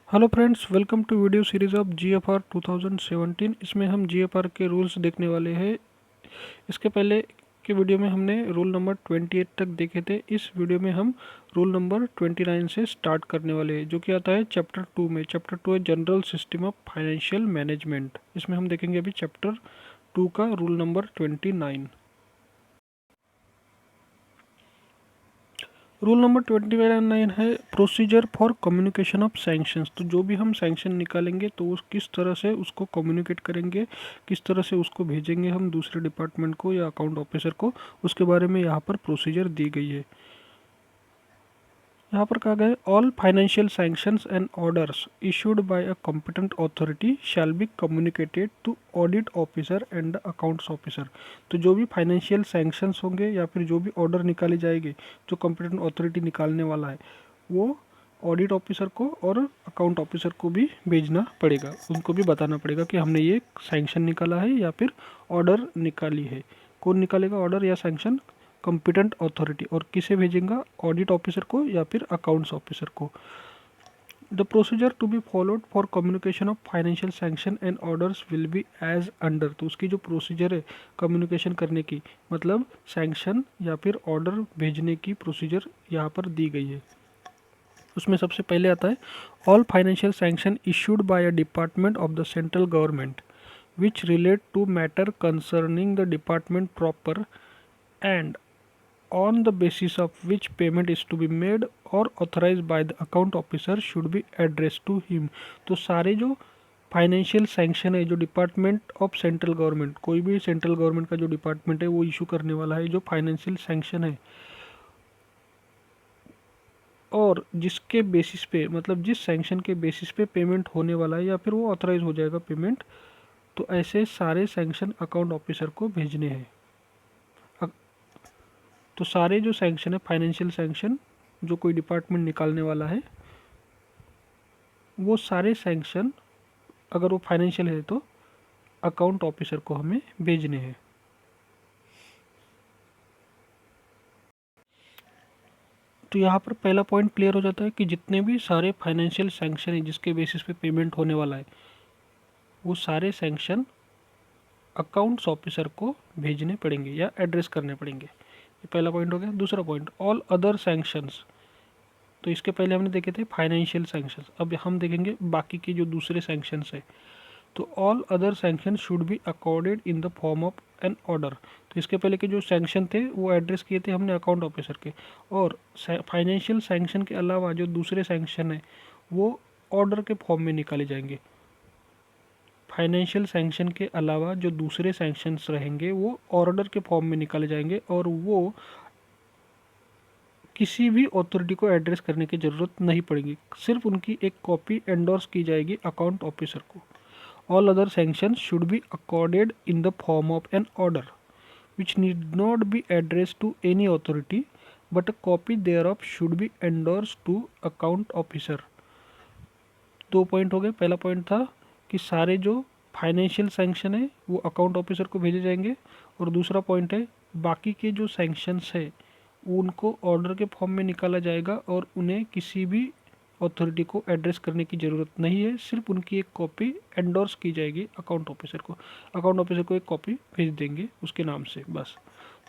Hello friends, welcome to video series of GFR 2017। इसमें हम GFR के रूल्स देखने वाले हैं। इसके पहले के वीडियो में हमने रूल नंबर 28 तक देखे थे। इस वीडियो में हम रूल नंबर 29 से स्टार्ट करने वाले हैं, जो कि आता है चैप्टर 2 में। चैप्टर 2 है general system of financial management. इसमें हम देखेंगे अभी चैप्टर 2 का रूल नंबर 29। रूल नंबर 29 है procedure for communication of sanctions. तो जो भी हम सैंक्शन निकालेंगे तो उस किस तरह से उसको कम्युनिकेट करेंगे, किस तरह से उसको भेजेंगे हम दूसरे डिपार्टमेंट को या अकाउंट ऑफिसर को, उसके बारे में यहाँ पर प्रोसीजर दी गई है। यहाँ पर कहा गया है all financial sanctions and orders issued by a competent authority shall be communicated to audit officer and the accounts officer. तो जो भी फाइनेंशियल सैंक्शंस होंगे या फिर जो भी ऑर्डर निकाले जाएंगे, जो कॉम्पिटेंट अथॉरिटी निकालने वाला है, वो ऑडिट ऑफिसर को और अकाउंट ऑफिसर को भी भेजना पड़ेगा। उनको भी बताना पड़ेगा कि हमने ये सैंक्शन निकाला है या फिर ऑर्डर निकाली है। कौन निकालेगा ऑर्डर या सैंक्शन? Competent authority. और किसे भेजेगा? ऑडिट ऑफिसर को या फिर अकाउंट्स ऑफिसर को। The procedure to be followed for communication of financial sanction and orders will be as under. तो उसकी जो प्रोसीजर है कम्युनिकेशन करने की, मतलब सैंक्शन या फिर ऑर्डर भेजने की प्रोसीजर यहाँ पर दी गई है। उसमें सबसे पहले आता है all financial sanction issued by a department of the central government which relate to matter concerning the department proper and on the basis of which payment is to be made or authorized by the account officer should be addressed to him। तो सारे जो financial sanction है जो department of central government, कोई भी central government का जो department है वो इशू करने वाला है जो फाइनेंशियल सैंक्शन है, और जिसके बेसिस पे, मतलब जिस सैंक्शन के बेसिस पे पेमेंट होने वाला है या फिर वो ऑथराइज हो जाएगा पेमेंट, तो ऐसे सारे सैंक्शन अकाउंट ऑफिसर को भेजने हैं। तो सारे जो सैंक्शन है फाइनेंशियल सैंक्शन जो कोई डिपार्टमेंट निकालने वाला है, वो सारे सैंक्शन अगर वो फाइनेंशियल है तो अकाउंट ऑफिसर को हमें भेजने हैं। तो यहाँ पर पहला पॉइंट क्लियर हो जाता है कि जितने भी सारे फाइनेंशियल सैंक्शन है जिसके बेसिस पे पेमेंट होने वाला है, वो सारे सैंक्शन अकाउंट्स ऑफिसर को भेजने पड़ेंगे या एड्रेस करने पड़ेंगे। ये पहला पॉइंट हो गया। दूसरा पॉइंट, ऑल अदर सैंक्शंस। तो इसके पहले हमने देखे थे फाइनेंशियल सैंक्शंस, अब हम देखेंगे बाकी के जो दूसरे सैंक्शंस है। तो all other sanction should be accorded in the form of an order. तो इसके पहले के जो सैंक्शन थे वो एड्रेस किए थे हमने अकाउंट ऑफिसर के, और फाइनेंशियल सैंक्शन के अलावा जो दूसरे सैंक्शन है वो ऑर्डर के फॉर्म में निकाले जाएंगे। फाइनेंशियल सैंक्शन के अलावा जो दूसरे सैंक्शंस रहेंगे वो ऑर्डर के फॉर्म में निकाले जाएंगे, और वो किसी भी अथॉरिटी को एड्रेस करने की ज़रूरत नहीं पड़ेगी, सिर्फ उनकी एक कॉपी एंडोर्स की जाएगी अकाउंट ऑफिसर को। All other sanctions should be accorded in the form of an order, which need not be addressed to any authority, but a copy thereof should be endorsed to account officer। दो point हो गए। पहला point था कि सारे जो financial sanction है वो अकाउंट ऑफिसर को भेजे जाएंगे, और दूसरा पॉइंट है बाकी के जो सैंक्शंस है उनको ऑर्डर के फॉर्म में निकाला जाएगा और उन्हें किसी भी अथॉरिटी को एड्रेस करने की ज़रूरत नहीं है, सिर्फ उनकी एक कॉपी एंडोर्स की जाएगी अकाउंट ऑफिसर को। अकाउंट ऑफिसर को एक कॉपी भेज देंगे उसके नाम से, बस।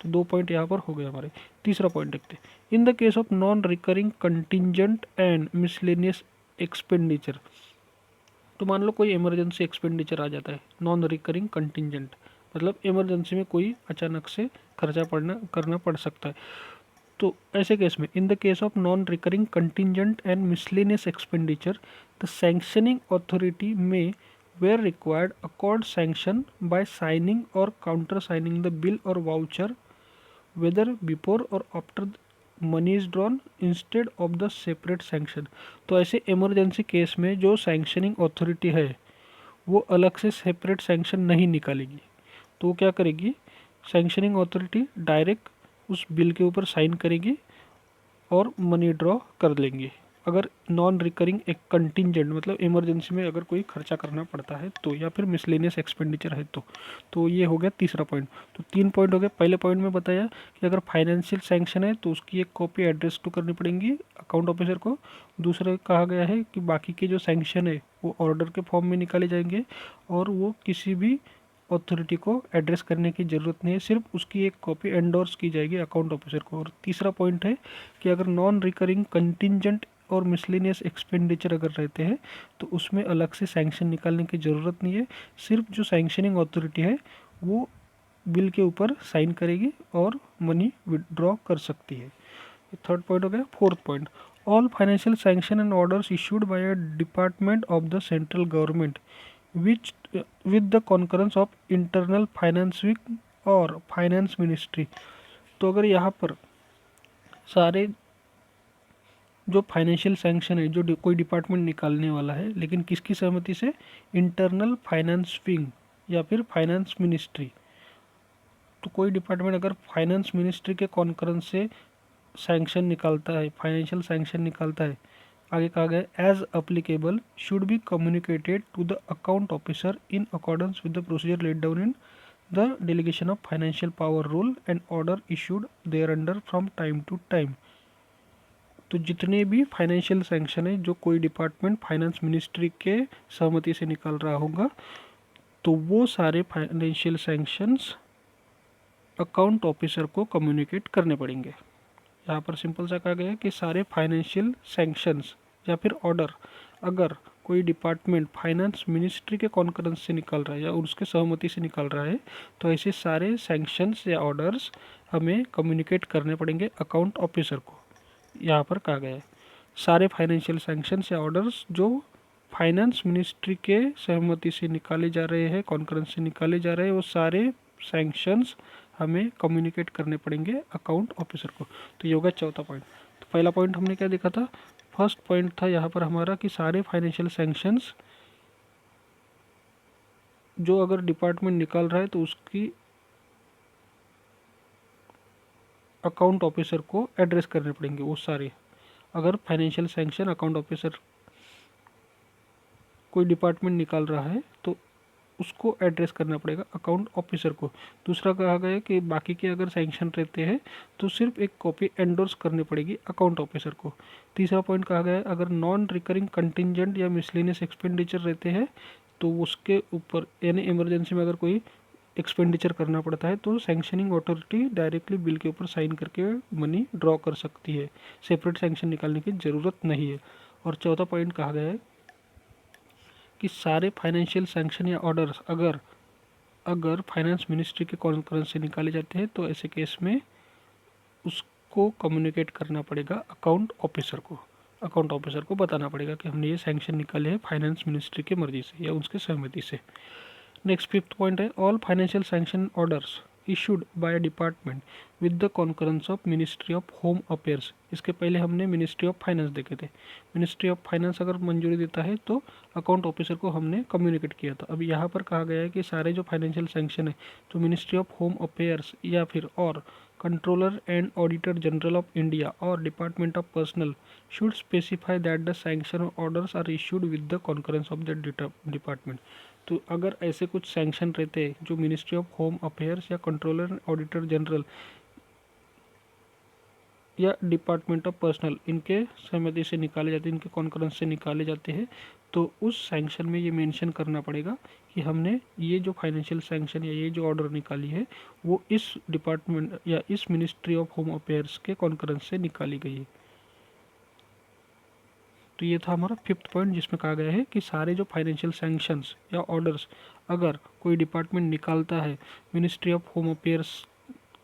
तो दो पॉइंट यहाँ पर हो गए हमारे। तीसरा पॉइंट देखते हैं, इन the case of non recurring contingent and miscellaneous expenditure. तो मान लो कोई इमरजेंसी एक्सपेंडिचर आ जाता है, नॉन रिकरिंग कंटिजेंट मतलब इमरजेंसी में कोई अचानक से खर्चा करना पड़ सकता है। तो ऐसे केस में, in the case of non recurring contingent and miscellaneous expenditure, the sanctioning authority may where required accord sanction by signing और काउंटर साइनिंग द बिल और वाउचर वेदर बिफोर और after money is drawn instead of the separate sanction. तो ऐसे emergency case में जो sanctioning authority है वो अलग से सेपरेट सैंक्शन नहीं निकालेगी, तो वो क्या करेगी, सैंक्शनिंग अथॉरिटी डायरेक्ट उस बिल के ऊपर साइन करेगी और मनी ड्रॉ कर लेंगे। अगर नॉन रिकरिंग एक कंटिंजेंट मतलब इमरजेंसी में अगर कोई खर्चा करना पड़ता है तो, या फिर मिसलेनियस एक्सपेंडिचर है तो ये हो गया तीसरा पॉइंट। तो 3 पॉइंट हो गए। पहले पॉइंट में बताया कि अगर फाइनेंशियल सैंक्शन है तो उसकी एक कॉपी एड्रेस टू करनी पड़ेगी अकाउंट ऑफिसर को। दूसरा कहा गया है कि बाकी के जो सैंक्शन है वो ऑर्डर के फॉर्म में निकाले जाएंगे और वो किसी भी अथॉरिटी को एड्रेस करने की ज़रूरत नहीं है, सिर्फ उसकी एक कॉपी एंडोर्स की जाएगी अकाउंट ऑफिसर को। और तीसरा पॉइंट है कि अगर नॉन रिकरिंग कंटिंजेंट और मिसलेनियस एक्सपेंडिचर अगर रहते हैं तो उसमें अलग से सैंक्शन निकालने की ज़रूरत नहीं है, सिर्फ जो सैंक्शनिंग अथॉरिटी है वो बिल के ऊपर साइन करेगी और मनी विदड्रॉ कर सकती है। थर्ड पॉइंट हो गया। Fourth point, all financial sanction and orders issued by a department of the central government which with the concurrence of internal finance wing और फाइनेंस मिनिस्ट्री। तो अगर यहाँ पर सारे जो फाइनेंशियल सैंक्शन है जो कोई डिपार्टमेंट निकालने वाला है, लेकिन किसकी सहमति से, इंटरनल फाइनेंस विंग या फिर फाइनेंस मिनिस्ट्री। तो कोई डिपार्टमेंट अगर फाइनेंस मिनिस्ट्री के कॉन्करेंस से सैंक्शन निकालता है, फाइनेंशियल सैंक्शन निकालता है, आगे कहा गया as applicable should be communicated to the account officer in accordance with the procedure laid down in the delegation of financial power rule and order issued there under from time to time. तो जितने भी financial sanction है जो कोई department finance ministry के सहमति से निकाल रहा होगा तो वो सारे फाइनेंशियल सैंक्शंस अकाउंट ऑफिसर को कम्युनिकेट करने पड़ेंगे। यहाँ पर सिंपल सा कहा गया है कि सारे फाइनेंशियल सैंक्शंस या फिर ऑर्डर अगर कोई डिपार्टमेंट फाइनेंस मिनिस्ट्री के कॉन्करेंस से निकल रहा है या उसके सहमति से निकल रहा है तो ऐसे सारे सैंक्शंस या ऑर्डर्स हमें कम्युनिकेट करने पड़ेंगे अकाउंट ऑफिसर को। यहाँ पर कहा गया है सारे फाइनेंशियल सैंक्शंस या ऑर्डर्स जो फाइनेंस मिनिस्ट्री के सहमति से निकाले जा रहे हैं, कॉन्करेंस से निकाले जा रहे हैं, वो सारे सैंक्शंस हमें कम्युनिकेट करने पड़ेंगे अकाउंट ऑफिसर को। तो ये होगा चौथा पॉइंट। तो पहला पॉइंट हमने क्या देखा था, फर्स्ट पॉइंट था यहाँ पर हमारा कि सारे फाइनेंशियल सैंक्शंस जो अगर डिपार्टमेंट निकाल रहा है तो उसकी अकाउंट ऑफिसर को एड्रेस करने पड़ेंगे वो सारे। अगर फाइनेंशियल सैंक्शन अकाउंट ऑफिसर कोई डिपार्टमेंट निकाल रहा है तो उसको एड्रेस करना पड़ेगा अकाउंट ऑफिसर को। दूसरा कहा गया है कि बाकी के अगर सैंक्शन रहते हैं तो सिर्फ एक कॉपी एंडोर्स करनी पड़ेगी अकाउंट ऑफिसर को। तीसरा पॉइंट कहा गया है अगर नॉन रिकरिंग कंटिंजेंट या मिसलेनियस एक्सपेंडिचर रहते हैं तो उसके ऊपर यानी इमरजेंसी में अगर कोई एक्सपेंडिचर करना पड़ता है तो सैंक्शनिंग अथॉरिटी डायरेक्टली बिल के ऊपर साइन करके मनी ड्रॉ कर सकती है, सेपरेट सैंक्शन निकालने की ज़रूरत नहीं है। और चौथा पॉइंट कहा गया है कि सारे फाइनेंशियल सैंक्शन या ऑर्डर्स अगर अगर फाइनेंस मिनिस्ट्री के कॉन्फ्रेंस से निकाले जाते हैं तो ऐसे केस में उसको कम्युनिकेट करना पड़ेगा अकाउंट ऑफिसर को। अकाउंट ऑफिसर को बताना पड़ेगा कि हमने ये सैंक्शन निकाले हैं फाइनेंस मिनिस्ट्री की मर्जी से या उसके सहमति से। नेक्स्ट फिफ्थ पॉइंट है all financial sanction orders issued by department with the concurrence of ministry of home affairs. इसके पहले हमने मिनिस्ट्री ऑफ फाइनेंस देखे थे। मिनिस्ट्री ऑफ फाइनेंस अगर मंजूरी देता है तो अकाउंट ऑफिसर को हमने कम्युनिकेट किया था। अब यहाँ पर कहा गया है कि सारे जो फाइनेंशियल सैंक्शन है तो मिनिस्ट्री ऑफ होम अफेयर्स या फिर और controller and auditor general of India और department of personnel should specify that the sanction orders are issued with the concurrence of the department. तो अगर ऐसे कुछ सैंक्शन रहते हैं जो मिनिस्ट्री ऑफ होम अफेयर्स या कंट्रोलर ऑडिटर जनरल या डिपार्टमेंट ऑफ पर्सनल इनके सहमति से निकाले जाते हैं, इनके कॉन्करेंस से निकाले जाते हैं, तो उस सैंक्शन में ये मेंशन करना पड़ेगा कि हमने ये जो फाइनेंशियल सैंक्शन या ये जो ऑर्डर निकाली है वो इस डिपार्टमेंट या इस मिनिस्ट्री ऑफ होम अफेयर्स के कॉन्करेंस से निकाली गई है। तो ये था हमारा फिफ्थ पॉइंट जिसमें कहा गया है कि सारे जो फाइनेंशियल सैंक्शंस या ऑर्डर्स अगर कोई डिपार्टमेंट निकालता है मिनिस्ट्री ऑफ होम अफेयर्स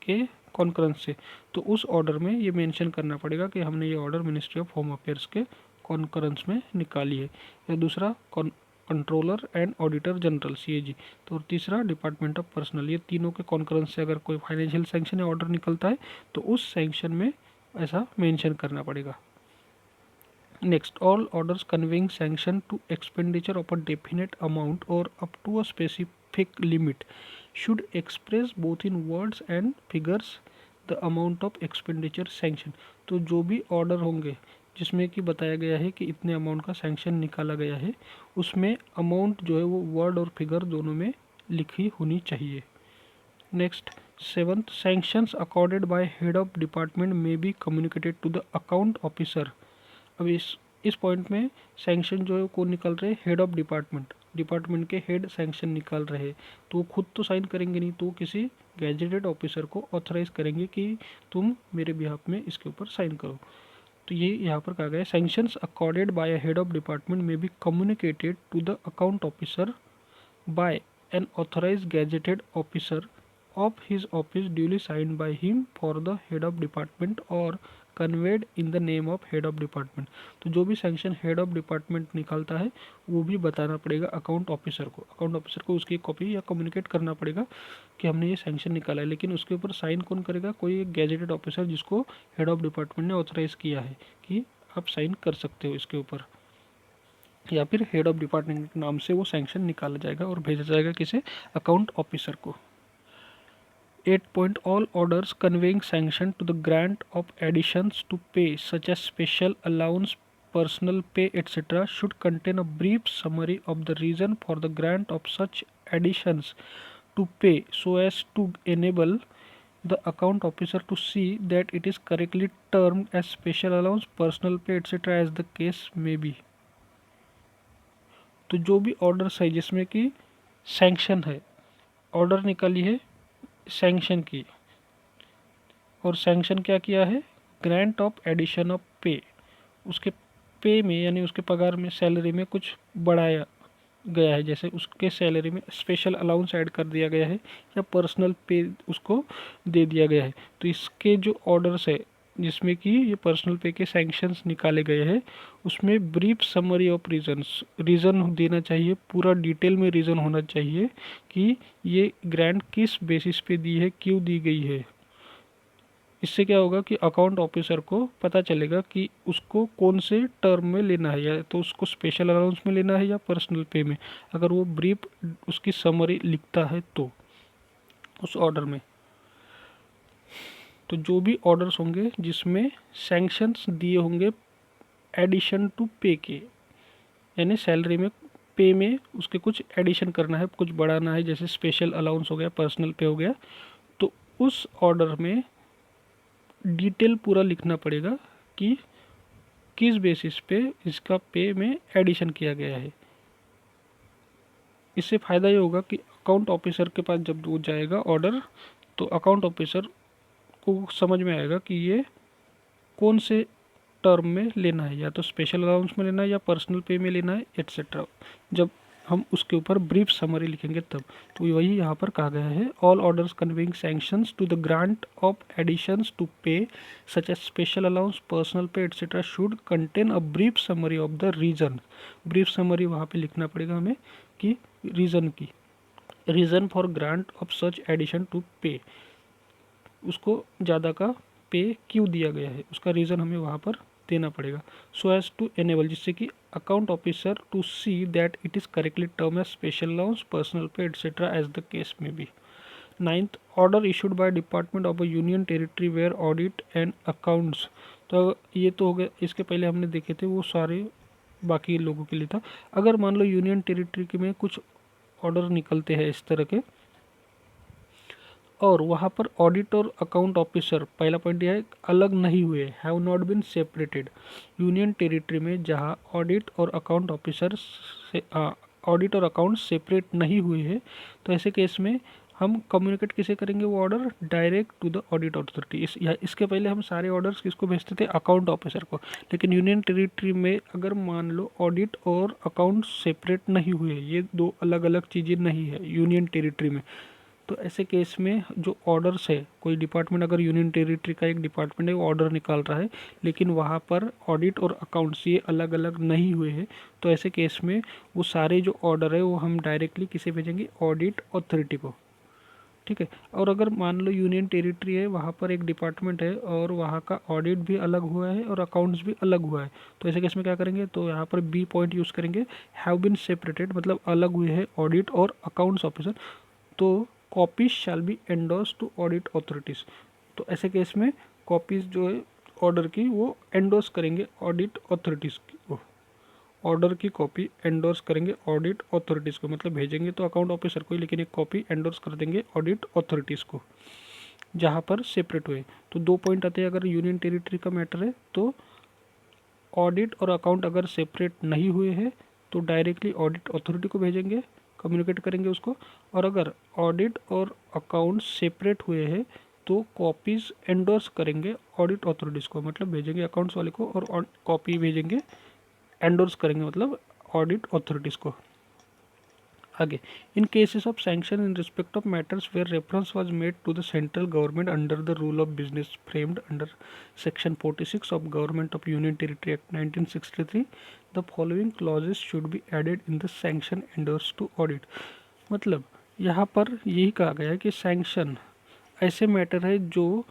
के कॉन्करेंस से तो उस ऑर्डर में ये मेंशन करना पड़ेगा कि हमने ये order ministry of home affairs के कॉन्करेंस में निकाली है। या दूसरा controller and auditor general CAG। तो तीसरा डिपार्टमेंट ऑफ पर्सनल। ये तीनों के कॉन्करेंस से अगर कोई फाइनेंशियल सैंक्शन या ऑर्डर निकलता है तो उस सैंक्शन में ऐसा मेंशन करना पड़ेगा। Next, all orders conveying sanction to expenditure of a definite amount or up to a specific limit should express both in words and figures the amount of expenditure sanction। तो जो भी order होंगे जिसमें कि बताया गया है कि इतने अमाउंट का सैंक्शन निकाला गया है, उसमें अमाउंट जो है वो वर्ड और फिगर दोनों में लिखी होनी चाहिए। Next 7th, sanctions accorded by head of department may be communicated to the account officer. अब इस पॉइंट में सैंक्शन जो है कौन निकाल रहे हैं, हेड ऑफ डिपार्टमेंट, डिपार्टमेंट के हेड सैंक्शन निकाल रहे हैं, तो वो खुद तो साइन करेंगे नहीं, तो किसी गैजेटेड ऑफिसर को ऑथराइज करेंगे कि तुम मेरे बिहाफ में इसके ऊपर साइन करो। तो ये यहाँ पर कहा गया है, sanctions accorded by head of department may be communicated to the account officer by an authorised gazetted officer of his office duly signed by him for the head of department or conveyed in the name of head of department। तो जो भी sanction head of department निकालता है वो भी बताना पड़ेगा account officer को, अकाउंट ऑफिसर को उसकी कॉपी या कम्युनिकेट करना पड़ेगा कि हमने ये सैंक्शन निकाला है। लेकिन उसके ऊपर साइन कौन करेगा, कोई एक गैजेटेड ऑफिसर जिसको हेड ऑफ डिपार्टमेंट ने ऑथराइज किया है कि आप साइन कर सकते हो इसके ऊपर, या फिर हेड ऑफ डिपार्टमेंट के नाम से वो सैंक्शन निकाला जाएगा और भेजा जाएगा किसे, अकाउंट ऑफिसर को। 8 point, all orders conveying sanction to the grant of additions to pay such as special allowance, personal pay, etc. should contain a brief summary of the reason for the grant of such additions to pay so as to enable the account officer to see that it is correctly termed as special allowance, personal pay, etc. as the case may be। तो जो भी orders है जिसमें कि sanction है, order निकाली है sanction की, और सैंक्शन क्या किया है, ग्रांट ऑफ एडिशन ऑफ पे, उसके पे में यानी उसके पगार में, सैलरी में कुछ बढ़ाया गया है, जैसे उसके सैलरी में स्पेशल अलाउंस ऐड कर दिया गया है या पर्सनल पे उसको दे दिया गया है। तो इसके जो ऑर्डर्स है जिसमें कि ये पर्सनल पे के सैंक्शंस निकाले गए हैं, उसमें brief summary of reasons, reason देना चाहिए, पूरा डिटेल में रीज़न होना चाहिए कि ये ग्रांट किस बेसिस पे दी है, क्यों दी गई है। इससे क्या होगा कि अकाउंट ऑफिसर को पता चलेगा कि उसको कौन से टर्म में लेना है, या तो उसको स्पेशल अलाउंस में लेना है या पर्सनल पे में, अगर वो ब्रीफ उसकी समरी लिखता है तो उस ऑर्डर में। तो जो भी ऑर्डर्स होंगे जिसमें सैंक्शंस दिए होंगे एडिशन टू पे के, यानी सैलरी में, पे में उसके कुछ एडिशन करना है, कुछ बढ़ाना है, जैसे स्पेशल अलाउंस हो गया, पर्सनल पे हो गया, तो उस ऑर्डर में डिटेल पूरा लिखना पड़ेगा कि किस बेसिस पे इसका पे में एडिशन किया गया है। इससे फ़ायदा ये होगा कि अकाउंट ऑफिसर के पास जब वो जाएगा ऑर्डर, तो अकाउंट ऑफिसर को समझ में आएगा कि ये कौन से टर्म में लेना है, या तो स्पेशल अलाउंस में लेना है या पर्सनल पे में लेना है, एट्सेट्रा। जब हम उसके ऊपर ब्रीफ समरी लिखेंगे तब। तो वही यहाँ पर कहा गया है, all orders conveying sanctions to the grant of additions to pay such as special allowance, personal pay, etcetera should contain a brief summary of the reason. Brief summary वहाँ पे लिखना पड़ेगा हमें कि रीज़न की, reason for grant of such addition to pay, उसको ज़्यादा का पे क्यों दिया गया है उसका रीज़न हमें वहाँ पर देना पड़ेगा। सो एज टू एनेबल, जिससे कि account officer to see that it is correctly term as special allowance, personal pay, etcetera as the case में be. 9th, order issued by department of a union territory where audit and accounts. तो ये तो हो गया, इसके पहले हमने देखे थे वो सारे बाकी लोगों के लिए था। अगर मान लो यूनियन टेरिटरी में कुछ ऑर्डर निकलते हैं इस तरह के, और वहाँ पर ऑडिट और अकाउंट ऑफिसर, पहला पॉइंट यह है, अलग नहीं हुए, have not been separated. Union territory में जहाँ ऑडिट और अकाउंट ऑफिसर से ऑडिट और अकाउंट सेपरेट नहीं हुए हैं, तो ऐसे केस में हम कम्युनिकेट किसे करेंगे वो order, direct to the audit authority. इसके पहले हम सारे ऑर्डर्स किसको भेजते थे, अकाउंट ऑफिसर को। लेकिन यूनियन टेरिटरी में अगर मान लो ऑडिट और अकाउंट सेपरेट नहीं हुए, ये दो अलग अलग चीज़ें नहीं है यूनियन टेरिटरी में, तो ऐसे केस में जो ऑर्डर्स है, कोई डिपार्टमेंट अगर यूनियन टेरिटरी का एक डिपार्टमेंट है वो ऑर्डर निकाल रहा है, लेकिन वहाँ पर ऑडिट और अकाउंट्स ये अलग अलग नहीं हुए हैं, तो ऐसे केस में वो सारे जो ऑर्डर है वो हम डायरेक्टली किसे भेजेंगे, ऑडिट अथॉरिटी को। ठीक है। और अगर मान लो यूनियन टेरिटरी है, वहाँ पर एक डिपार्टमेंट है और वहाँ का ऑडिट भी अलग हुआ है और अकाउंट्स भी अलग हुआ है, तो ऐसे केस में क्या करेंगे, तो यहाँ पर बी पॉइंट यूज़ करेंगे, हैव बीन सेपरेटेड, मतलब अलग हुए हैं ऑडिट और अकाउंट्स ऑफिसर, तो copies shall be endorse to audit authorities. तो ऐसे केस में कॉपीज़ जो है ऑर्डर की वो एंडोर्स करेंगे ऑडिट अथॉरिटीज़ को, ऑर्डर की कॉपी एंडोर्स करेंगे ऑडिट अथॉरिटीज़ को, मतलब भेजेंगे तो अकाउंट ऑफिसर को, लेकिन एक कॉपी एंडोर्स कर देंगे ऑडिट अथॉरिटीज़ को जहाँ पर सेपरेट हुए। तो 2 पॉइंट आते हैं, अगर यूनियन टेरिटरी का मैटर है तो ऑडिट और अकाउंट अगर सेपरेट नहीं हुए हैं तो डायरेक्टली ऑडिट अथॉरिटी को भेजेंगे, कम्युनिकेट करेंगे उसको, और अगर ऑडिट और अकाउंट सेपरेट हुए हैं तो कॉपीज़ एंडोर्स करेंगे ऑडिट अथॉरिटीज़ को, मतलब भेजेंगे अकाउंट्स वाले को, और कॉपी भेजेंगे एंडोर्स करेंगे मतलब ऑडिट अथॉरिटीज़ को। आगे, in cases of sanction in respect of matters where reference was made to the central government under the rule of business framed under section 46 of government of union territory act 1963, the following clauses should be added in the sanction endorse to audit. मतलब यहाँ पर यही कहा गया है कि sanction ऐसे matter है जो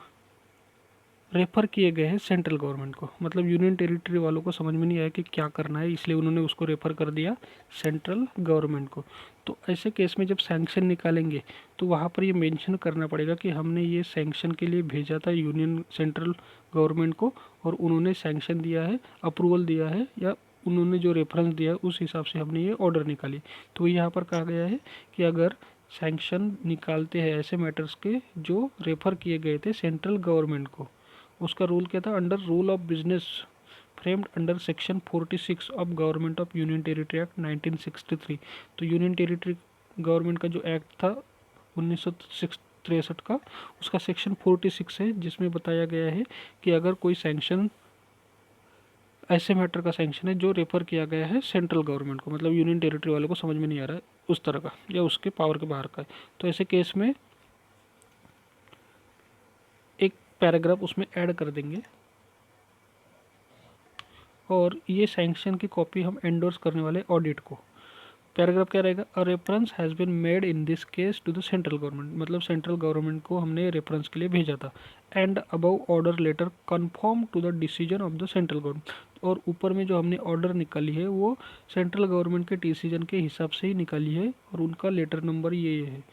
रेफर किए गए हैं सेंट्रल गवर्नमेंट को, मतलब यूनियन टेरिटरी वालों को समझ में नहीं आया कि क्या करना है, इसलिए उन्होंने उसको रेफर कर दिया सेंट्रल गवर्नमेंट को। तो ऐसे केस में जब सैंक्शन निकालेंगे तो वहाँ पर ये मेंशन करना पड़ेगा कि हमने ये सैंक्शन के लिए भेजा था यूनियन सेंट्रल गवर्नमेंट को और उन्होंने सैंक्शन दिया है, अप्रूवल दिया है, या उन्होंने जो रेफरेंस दिया है उस हिसाब से हमने ये ऑर्डर निकाली। तो यहाँ पर कहा गया है कि अगर सैंक्शन निकालते हैं ऐसे मैटर्स के जो रेफर किए गए थे सेंट्रल गवर्नमेंट को, उसका रूल क्या था, under rule of business framed under section 46 of government of union territory act 1963। तो यूनियन टेरिटरी गवर्नमेंट का जो एक्ट था 1963 का, उसका सेक्शन 46 है जिसमें बताया गया है कि अगर कोई सैंक्शन ऐसे मैटर का सैंक्शन है जो रेफर किया गया है सेंट्रल गवर्नमेंट को, मतलब यूनियन टेरिटरी वाले को समझ में नहीं आ रहा है उस तरह का या उसके पावर के बाहर का है, तो ऐसे केस में एक पैराग्राफ उसमें ऐड कर देंगे और ये सैंक्शन की कॉपी हम एंडोर्स करने वाले ऑडिट को। पैराग्राफ क्या रहेगा, a reference has been made in this case to the central government, मतलब सेंट्रल गवर्नमेंट को हमने रेफरेंस के लिए भेजा था, and above order letter confirm to the decision of the central government, और ऊपर में जो हमने ऑर्डर निकाली है वो सेंट्रल गवर्नमेंट के डिसीजन के हिसाब से ही निकाली है और उनका लेटर नंबर ये है,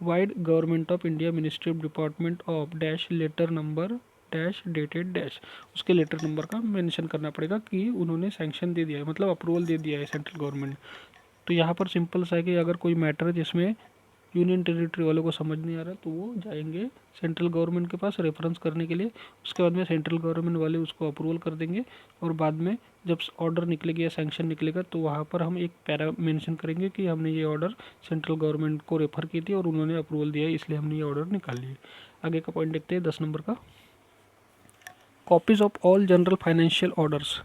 vide government of India ministry of department of dash letter number dash dated dash, उसके लेटर नंबर का मेंशन करना पड़ेगा कि उन्होंने सैंक्शन दे दिया है, मतलब अप्रूवल दे दिया है सेंट्रल गवर्नमेंट। तो यहाँ पर सिंपल सा है कि अगर कोई मैटर है जिसमें यूनियन टेरिटरी वालों को समझ नहीं आ रहा तो वो जाएंगे सेंट्रल गवर्नमेंट के पास रेफरेंस करने के लिए, उसके बाद में सेंट्रल गवर्नमेंट वाले उसको अप्रूवल कर देंगे और बाद में जब ऑर्डर निकलेगा या सैंक्शन निकलेगा तो वहाँ पर हम एक पैरा मेंशन करेंगे कि हमने ये ऑर्डर सेंट्रल गवर्नमेंट को रेफर की थी और उन्होंने अप्रूवल दिया है इसलिए हमने ये ऑर्डर निकाल लिया। आगे का पॉइंट देखते हैं 10 नंबर का, copies of all general financial orders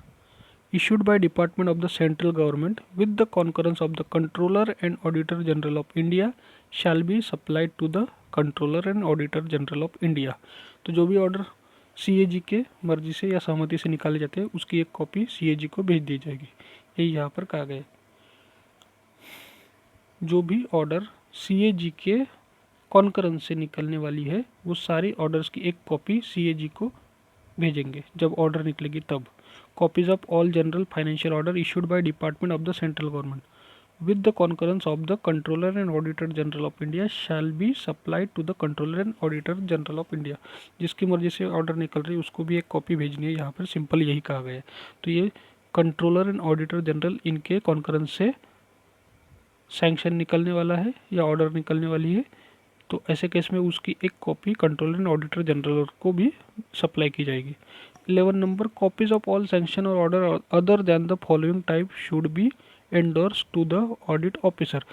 issued by Department of the Central Government with the concurrence of the Controller and Auditor General of India shall be supplied to the Controller and Auditor General of India। तो जो भी order CAG के मर्जी से या सहमति से निकाले जाते हैं उसकी एक कॉपी CAG को भेज दी जाएगी, यही यहाँ पर कहा गया है। जो भी ऑर्डर CAG के कॉन्करेंस से निकलने वाली है वो सारी ऑर्डर्स की एक कॉपी CAG को भेजेंगे जब ऑर्डर निकलेगी तब। Copies of all general financial order issued by department of the central government with the concurrence of the controller and auditor general of India shall be supplied to the controller and auditor general of India. जिसकी मर्जी से order निकल रही है उसको भी एक copy भेजनी है, यहाँ पर सिंपल यही कहा गया है। तो ये कंट्रोलर एंड ऑडिटर जनरल इनके कॉन्करेंस से सैंक्शन निकलने वाला है या ऑर्डर निकलने वाली है, तो ऐसे केस में उसकी एक copy controller and auditor general को भी सप्लाई की जाएगी। 11 number, copies of all sanction और order other than the following type should be endorse to the audit officer.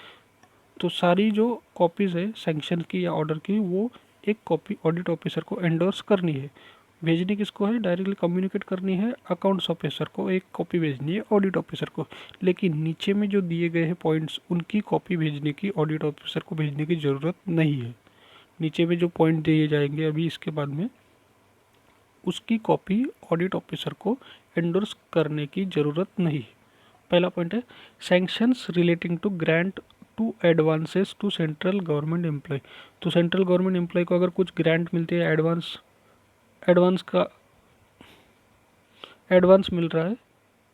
तो सारी जो कॉपीज़ है सैंक्शन की या ऑर्डर की वो एक कॉपी ऑडिट ऑफिसर को एंडोर्स करनी है। भेजनी किसको है, डायरेक्टली कम्युनिकेट करनी है अकाउंट्स ऑफिसर को, एक कॉपी भेजनी है ऑडिट ऑफिसर को। लेकिन नीचे में जो दिए गए हैं पॉइंट्स उनकी कॉपी भेजने की ऑडिट ऑफिसर को भेजने की ज़रूरत नहीं है। नीचे में जो पॉइंट दिए जाएंगे अभी इसके बाद में उसकी कॉपी ऑडिट ऑफिसर को एंडोर्स करने की ज़रूरत नहीं। पहला पॉइंट है sanctions relating to grant to advances to central government employ. तो सेंट्रल गवर्नमेंट एम्प्लॉय को अगर कुछ ग्रांट मिलते हैं, एडवांस मिल रहा है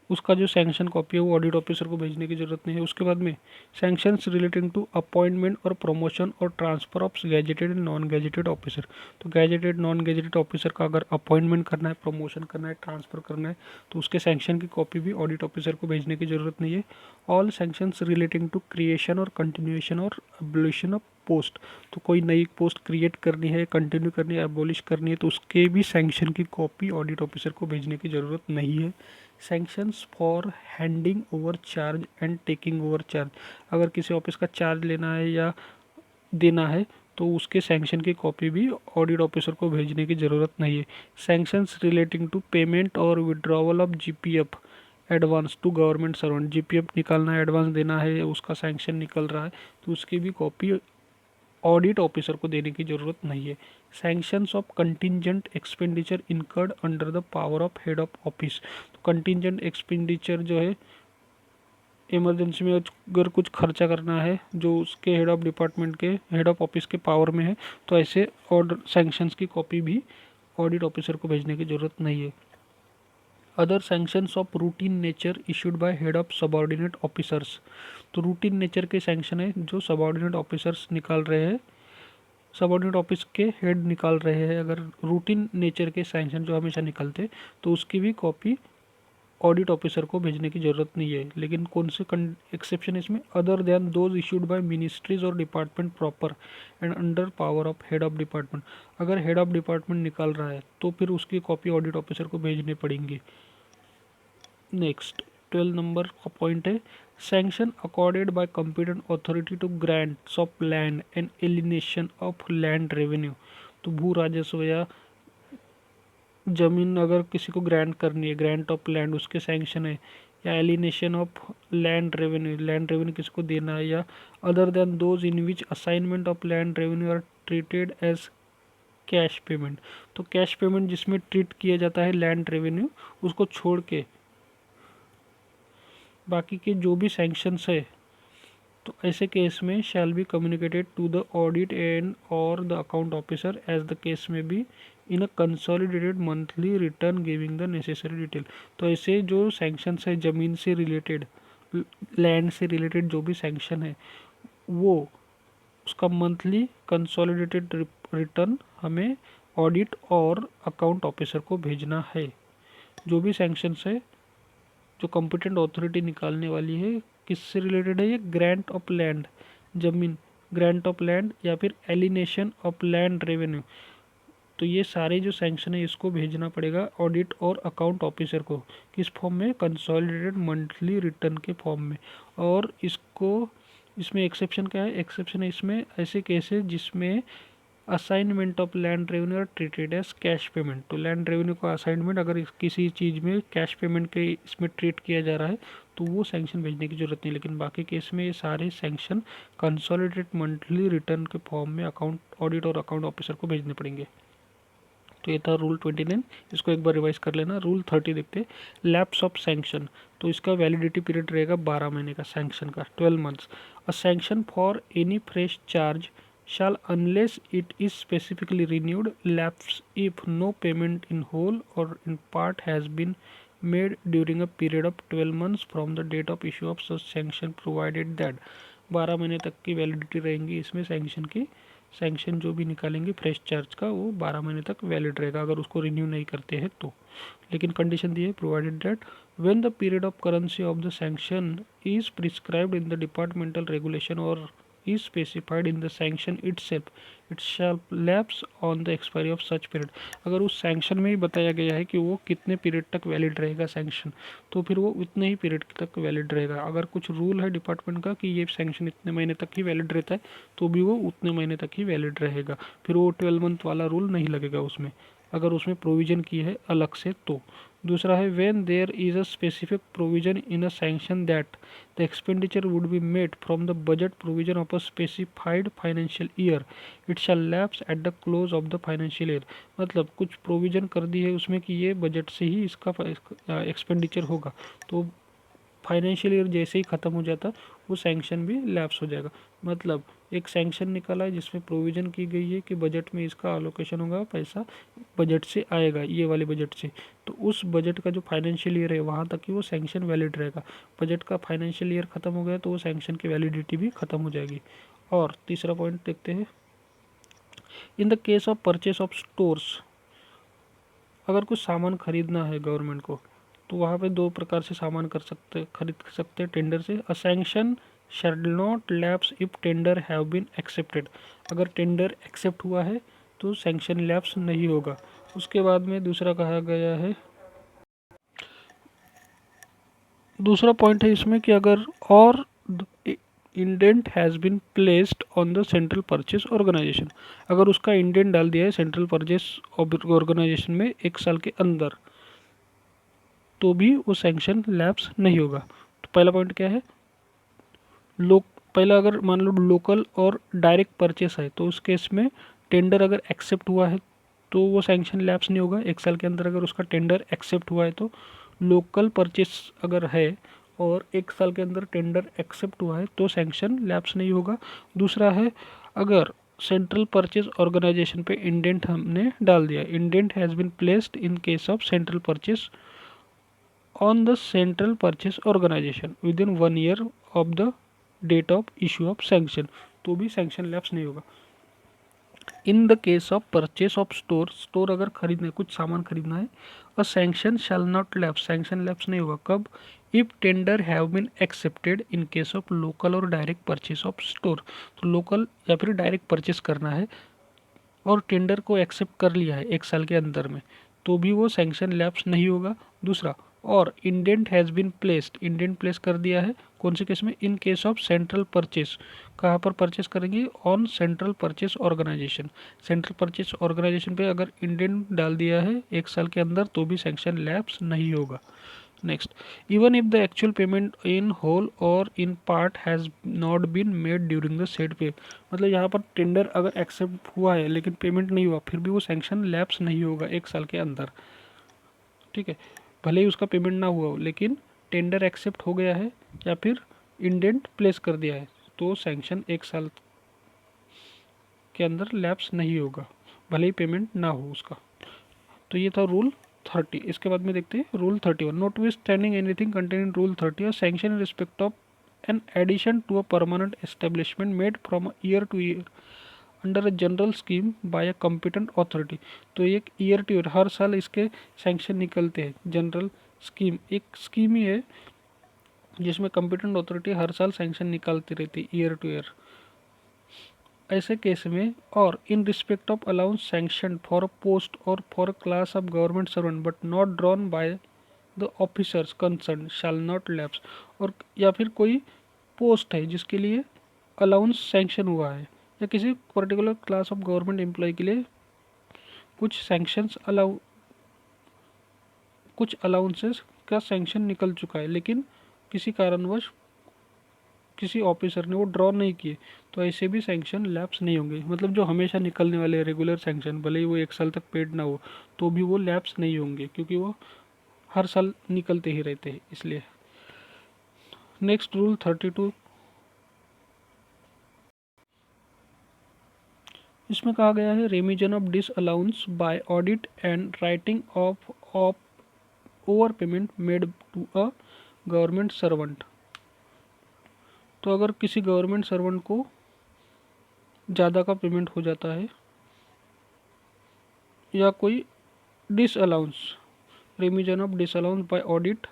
उसका जो सैंक्शन कॉपी है वो ऑडिट ऑफिसर को भेजने की ज़रूरत नहीं है। उसके बाद में सैंक्शंस रिलेटिंग टू अपॉइंटमेंट और प्रमोशन और transfer of gazetted and non gazetted officer. तो गैजेटेड नॉन गैजेटेड ऑफिसर का अगर अपॉइंटमेंट करना है, प्रमोशन करना है, ट्रांसफ़र करना है तो उसके सैंक्शन की कॉपी भी ऑडिट ऑफिसर को भेजने की ज़रूरत नहीं है। All sanctions relating to creation और कंटिन्यूएशन और एबोलिशन ऑफ पोस्ट। तो कोई नई पोस्ट क्रिएट करनी है, कंटिन्यू करनी है, एबोलिश करनी है तो उसके भी सैंक्शन की कॉपी ऑडिट ऑफिसर को भेजने की ज़रूरत नहीं है। Sanctions for handing over charge and taking over charge. अगर किसी ऑफिस का चार्ज लेना है या देना है तो उसके सैंक्शन की कॉपी भी ऑडिट ऑफिसर को भेजने की ज़रूरत नहीं है। सैंक्शंस रिलेटिंग टू पेमेंट और withdrawal of GPF advance to government servant. GPF निकालना है, एडवांस देना है, उसका सैंक्शन निकल रहा है तो उसकी भी कॉपी ऑडिट ऑफिसर को देने की ज़रूरत नहीं है। Sanctions of contingent expenditure incurred under the power of head of office. तो कंटिंजेंट एक्सपेंडिचर जो है इमरजेंसी में अगर कुछ खर्चा करना है जो उसके हेड ऑफ डिपार्टमेंट के हेड ऑफ ऑफिस के पावर में है तो ऐसे ऑर्डर सैंक्शंस की कॉपी भी ऑडिट ऑफिसर को भेजने की ज़रूरत नहीं है। Other sanctions of routine nature issued by head of subordinate officers. तो रूटीन नेचर के सैंक्शन है जो सबऑर्डिनेट ऑफिसर्स निकाल रहे हैं, सबऑर्डिनेट ऑफिस के हेड निकाल रहे हैं। अगर रूटीन नेचर के सैंक्शन जो हमेशा निकलते तो उसकी भी कॉपी ऑडिट ऑफिसर को भेजने की ज़रूरत नहीं है। लेकिन कौन से एक्सेप्शन इसमें, other than those issued by ministries और department proper and under power of head of department. अगर हेड ऑफ डिपार्टमेंट निकाल रहा है तो फिर उसकी कॉपी ऑडिट ऑफिसर को भेजनी पड़ेंगी। नेक्स्ट 12 नंबर का पॉइंट है sanction accorded by competent authority to grants of land and alienation of land revenue. तो भू राजस्व या जमीन अगर किसी को ग्रांट करनी है, ग्रांट ऑफ लैंड उसके सैंक्शन है, या alienation of land revenue, land revenue किसी को देना है, या other than those in which assignment of land revenue are treated as cash payment. तो कैश पेमेंट जिसमें ट्रीट किया जाता है लैंड रेवेन्यू उसको छोड़ के बाकी के जो भी सैंक्शंस है तो ऐसे केस में shall be communicated to the audit and और the account officer as the case में be in a consolidated monthly return giving the necessary detail. तो ऐसे जो सैंक्शंस है ज़मीन से रिलेटेड, लैंड से रिलेटेड जो भी सैंक्शन है वो उसका मंथली कंसोलिडेटेड रिटर्न हमें ऑडिट और अकाउंट ऑफिसर को भेजना है। जो भी सैंक्शंस है जो कॉम्पिटेंट अथॉरिटी निकालने वाली है किससे रिलेटेड है, ये ग्रांट ऑफ लैंड, जमीन, ग्रांट ऑफ लैंड या फिर एलिनेशन ऑफ लैंड रेवेन्यू। तो ये सारे जो सैंक्शन है इसको भेजना पड़ेगा ऑडिट और अकाउंट ऑफिसर को। किस फॉर्म में, कंसोलिडेटेड मंथली रिटर्न के फॉर्म में। और इसको इसमें एक्सेप्शन क्या है, एक्सेप्शन है इसमें ऐसे केस है जिसमें assignment of land revenue are treated as cash payment. तो लैंड रेवेन्यू का असाइनमेंट अगर किसी चीज़ में कैश पेमेंट के इसमें ट्रीट किया जा रहा है तो वो सैंक्शन भेजने की जरूरत नहीं। लेकिन बाकी केस में ये सारे सैंक्शन कंसोलिडेटेड मंथली रिटर्न के फॉर्म में अकाउंट ऑडिट और अकाउंट ऑफिसर को भेजने पड़ेंगे। तो ये था रूल 29, इसको एक बार रिवाइज कर लेना। रूल 30 देखते, लैप्स ऑफ सैंक्शन। तो इसका वैलिडिटी पीरियड रहेगा 12 महीने का सैंक्शन का, 12 months. A sanction for any fresh charge shall unless it is specifically renewed lapse if no payment in whole or in part has been made during a period of 12 months from the date of issue of such sanction provided that 12 महीने तक की validity रहेंगी इसमें sanction की। Sanction जो भी निकालेंगे fresh charge का वो 12 महीने तक वैलिड रहेगा अगर उसको रिन्यू नहीं करते हैं तो। लेकिन कंडीशन दी है provided that when the period of currency of the sanction is prescribed in the departmental regulation और is specified in the sanction itself it shall lapse on the expiry of such period। अगर उस sanction में ही बताया गया है कि वो कितने पीरियड तक वैलिड रहेगा सैंक्शन तो फिर वो उतने ही पीरियड तक वैलिड रहेगा। अगर कुछ रूल है डिपार्टमेंट का कि ये सैंक्शन इतने महीने तक ही वैलिड रहता है तो भी वो उतने महीने तक ही वैलिड रहेगा, फिर वो 12 मंथ वाला रूल नहीं लगेगा उसमें अगर उसमें प्रोविज़न की है अलग से तो। दूसरा है when there is a specific provision in a sanction that the expenditure would be made from the budget provision of a specified financial year it shall lapse at the close of the financial year. मतलब कुछ provision कर दी है उसमें कि ये budget से ही इसका expenditure होगा तो फाइनेंशियल ईयर जैसे ही ख़त्म हो जाता वो सैंक्शन भी लैप्स हो जाएगा। मतलब एक सैंक्शन निकला है जिसमें प्रोविज़न की गई है कि बजट में इसका अलोकेशन होगा, पैसा बजट से आएगा, ये वाले बजट से, तो उस बजट का जो फाइनेंशियल ईयर है वहाँ तक ही वो सैंक्शन वैलिड रहेगा। बजट का फाइनेंशियल ईयर ख़त्म हो गया तो वो सैंक्शन की वैलिडिटी भी ख़त्म हो जाएगी। और तीसरा पॉइंट देखते हैं, इन the case of purchase of stores, अगर कुछ सामान खरीदना है गवर्नमेंट को तो वहाँ पे दो प्रकार से सामान खरीद सकते हैं टेंडर से। A sanction shall not lapse if tender have been accepted, अगर टेंडर एक्सेप्ट हुआ है तो सैंक्शन लैप्स नहीं होगा। उसके बाद में दूसरा कहा गया है, दूसरा पॉइंट है इसमें कि अगर और indent has been placed on the central purchase organisation, अगर उसका इंडेंट डाल दिया है सेंट्रल परचेस ऑर्गेनाइजेशन में 1 साल के अंदर तो भी वो सैंक्शन लैप्स नहीं होगा। तो पहला पॉइंट क्या है, पहला अगर मान लो लोकल और डायरेक्ट परचेस है तो उस केस में टेंडर अगर एक्सेप्ट हुआ है तो वो सैंक्शन लैप्स नहीं होगा। 1 साल के अंदर अगर उसका टेंडर एक्सेप्ट हुआ है तो लोकल परचेस अगर है और 1 साल के अंदर टेंडर एक्सेप्ट हुआ है तो सैंक्शन लैप्स नहीं होगा। दूसरा है, अगर सेंट्रल परचेज ऑर्गेनाइजेशन पे इंडेंट हमने डाल दिया, indent has been placed in case of central purchase on the central purchase organization within 1 year of the date of issue of sanction, तो भी सैंक्शन लैप्स नहीं होगा। In the case of purchase of store अगर खरीदना है, कुछ सामान खरीदना है, a sanction shall not lapse, sanction lapse नहीं होगा। कब, if tender have been accepted in case of local और डायरेक्ट परचेस ऑफ स्टोर, तो लोकल या फिर डायरेक्ट परचेस करना है और टेंडर को एक्सेप्ट कर लिया है 1 साल के अंदर में तो भी वो सैंक्शन लैप्स नहीं होगा। दूसरा, और indent has been placed, indent place कर दिया है कौन से केस में, in case of central purchase, कहाँ पर परचेस करेंगे, on central purchase organisation, central purchase organisation पे अगर इंडेंट डाल दिया है 1 साल के अंदर तो भी सैंक्शन लैप्स नहीं होगा। Next, even if the actual payment in whole और in part has not been made during the said pay, मतलब यहाँ पर टेंडर अगर एक्सेप्ट हुआ है लेकिन पेमेंट नहीं हुआ फिर भी वो सैंक्शन लैप्स नहीं होगा 1 साल के अंदर। ठीक है, भले ही उसका पेमेंट ना हुआ हो लेकिन टेंडर एक्सेप्ट हो गया है या फिर इंडेंट प्लेस कर दिया है तो सैंक्शन 1 साल के अंदर लैप्स नहीं होगा भले ही पेमेंट ना हो उसका। तो ये था रूल 30। इसके बाद में देखते हैं rule 31, notwithstanding anything contain in rule 30 और sanction in respect of an addition to a permanent establishment made from year to year under a general scheme by a competent authority. तो एक year to year हर साल इसके sanction निकलते हैं। General scheme एक scheme ही है जिसमें कॉम्पिटेंट अथॉरिटी हर साल सैंक्शन निकालती रहती है ईयर टू ईयर। ऐसे केस में, और in respect of allowance sanction for a post और for a class of government servant but not drawn by the officers concern shall not lapse, और या फिर कोई पोस्ट है जिसके लिए अलाउंस सैंक्शन हुआ है या किसी particular class of government employ के लिए कुछ सैंक्शंस कुछ अलाउंसेस का सैंक्शन निकल चुका है लेकिन किसी कारणवश किसी ऑफिसर ने वो ड्रॉ नहीं किए तो ऐसे भी सैंक्शन लैप्स नहीं होंगे। मतलब जो हमेशा निकलने वाले रेगुलर सैंक्शन भले ही वो 1 साल तक पेड ना हो तो भी वो लैप्स नहीं होंगे क्योंकि वो हर साल निकलते ही रहते हैं इसलिए। नेक्स्ट रूल 32, इसमें कहा गया है remission of disallowance by audit and writing off overpayment made to a government servant. तो अगर किसी गवर्नमेंट सर्वेंट को ज़्यादा का पेमेंट हो जाता है या कोई disallowance, remission of disallowance by audit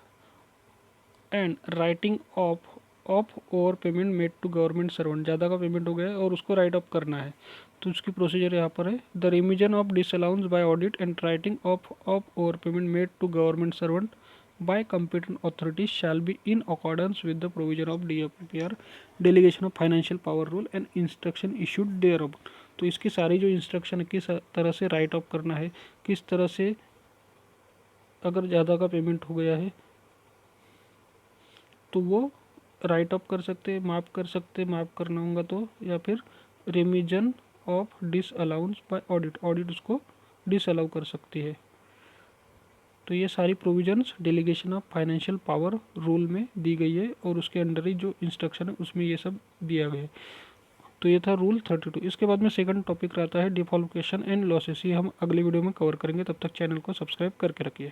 and writing off overpayment made to government servant, ज़्यादा का पेमेंट हो गया है और उसको राइट ऑफ करना है तो उसकी प्रोसीजर यहाँ पर है, the remission of disallowance by audit and writing off overpayment made to government servant by competent authorities shall be in accordance with the provision of DFPR delegation of financial power rule and instruction issued thereof। तो इसकी सारी जो instruction है किस तरह से right of करना है, किस तरह से अगर ज़्यादा का पेमेंट हो गया है तो वो राइट ऑफ कर सकते, माफ़ कर सकते, माफ़ करना होगा तो, या फिर remission of disallowance by audit, audit उसको डिस अलाउ कर सकती है। तो ये सारी provisions delegation of financial power rule में दी गई है और उसके अंडर ही जो इंस्ट्रक्शन है उसमें ये सब दिया गया है। तो ये था रूल 32। इसके बाद में सेकंड टॉपिक रहता है डिफॉल्केशन एंड लॉसेस। ये हम अगली वीडियो में कवर करेंगे, तब तक चैनल को सब्सक्राइब करके रखिए।